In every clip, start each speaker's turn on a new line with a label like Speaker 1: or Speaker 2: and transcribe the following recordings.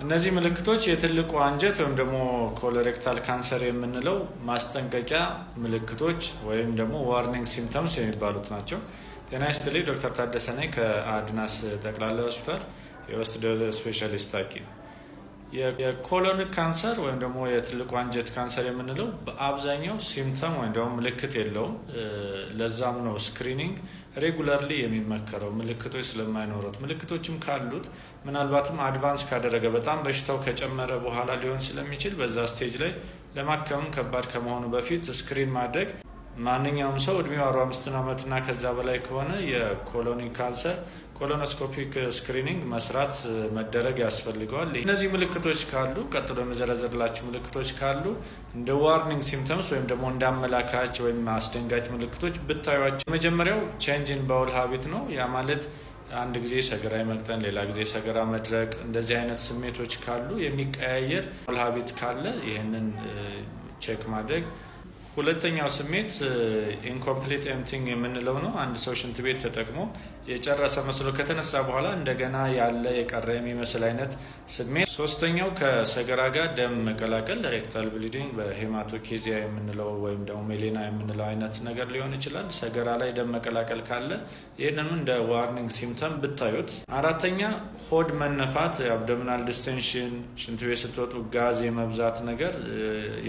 Speaker 1: እነዚህ ምልክቶች የትልቁ አንጀት ወይም ደግሞ ኮሎሬክታል ካንሰር የምንለው ማስጠንቀቂያ ምልክቶች ወይም ደግሞ ዋርኒንግ ሲምፕተምስ የሚባሉት ናቸው። ጤና ይስጥልኝ፣ ዶክተር ታደሰ ነኝ ከአድናስ ጠቅላላ ሆስፒታል የውስጥ ስፔሻሊስት ሐኪም። የኮሎን ካንሰር ወይም ደግሞ የትልቁ አንጀት ካንሰር የምንለው በአብዛኛው ሲምፕተም ወይም ደግሞ ምልክት የለውም። ለዛም ነው ስክሪኒንግ ሬጉላርሊ የሚመከረው ምልክቶች ስለማይኖሩት። ምልክቶችም ካሉት ምናልባትም አድቫንስ ካደረገ በጣም በሽታው ከጨመረ በኋላ ሊሆን ስለሚችል በዛ ስቴጅ ላይ ለማከም ከባድ ከመሆኑ በፊት ስክሪን ማድረግ ማንኛውም ሰው እድሜው 45 ዓመትና ከዛ በላይ ከሆነ የኮሎኒ ካንሰር ኮሎኖስኮፒክ ስክሪኒንግ መስራት መደረግ ያስፈልገዋል። እነዚህ ምልክቶች ካሉ ቀጥሎ የመዘረዘርላችሁ ምልክቶች ካሉ እንደ ዋርኒንግ ሲምፕተምስ ወይም ደግሞ እንደ አመላካች ወይም አስደንጋጭ ምልክቶች ብታዩቸው፣ መጀመሪያው ቼንጅ ኢን ባውል ሀቢት ነው። ያ ማለት አንድ ጊዜ ሰገራ መቅጠን፣ ሌላ ጊዜ ሰገራ መድረቅ፣ እንደዚህ አይነት ስሜቶች ካሉ የሚቀያየር ባውል ሀቢት ካለ ይህንን ቼክ ማድረግ። ሁለተኛው ስሜት ኢንኮምፕሊት ኤምፕቲንግ የምንለው ነው። አንድ ሰው ሽንት ቤት ተጠቅሞ የጨረሰ መስሎ ከተነሳ በኋላ እንደገና ያለ የቀረ የሚመስል አይነት ስሜት። ሶስተኛው ከሰገራ ጋር ደም መቀላቀል ሬክታል ብሊዲንግ በሄማቶኬዚያ የምንለው ወይም ደግሞ ሜሌና የምንለው አይነት ነገር ሊሆን ይችላል። ሰገራ ላይ ደም መቀላቀል ካለ ይህንኑ እንደ ዋርኒንግ ሲምፕተም ብታዩት። አራተኛ ሆድ መነፋት፣ የአብዶሚናል ዲስቴንሽን፣ ሽንት ቤት ስትወጡ ጋዝ የመብዛት ነገር፣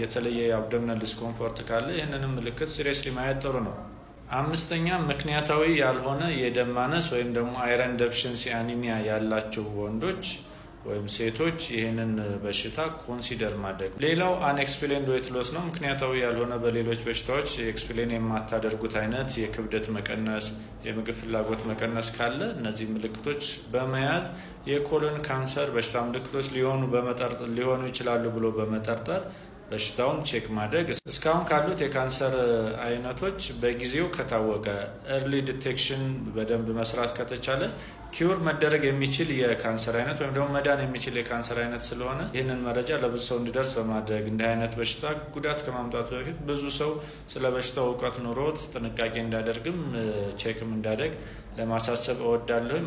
Speaker 1: የተለየ የአብዶሚናል ዲስኮምፎርት ካለ ይህንንም ምልክት ሲሪየስሊ ማየት ጥሩ ነው። አምስተኛ ምክንያታዊ ያልሆነ የደም ማነስ ወይም ደግሞ አይረን ደፊሽንሲ አኒሚያ ያላቸው ወንዶች ወይም ሴቶች ይህንን በሽታ ኮንሲደር ማድረግ። ሌላው አንኤክስፕሌንድ ዌት ሎስ ነው። ምክንያታዊ ያልሆነ በሌሎች በሽታዎች ኤክስፕሌን የማታደርጉት አይነት የክብደት መቀነስ፣ የምግብ ፍላጎት መቀነስ ካለ እነዚህ ምልክቶች በመያዝ የኮሎን ካንሰር በሽታ ምልክቶች ሊሆኑ ይችላሉ ብሎ በመጠርጠር በሽታውን ቼክ ማድረግ። እስካሁን ካሉት የካንሰር አይነቶች በጊዜው ከታወቀ ኤርሊ ዲቴክሽን በደንብ መስራት ከተቻለ ኪውር መደረግ የሚችል የካንሰር አይነት ወይም ደግሞ መዳን የሚችል የካንሰር አይነት ስለሆነ ይህንን መረጃ ለብዙ ሰው እንዲደርስ በማድረግ እንዲህ አይነት በሽታ ጉዳት ከማምጣቱ በፊት ብዙ ሰው ስለ በሽታው እውቀት ኑሮት ጥንቃቄ እንዳደርግም ቼክም እንዳደርግ ለማሳሰብ እወዳለሁ።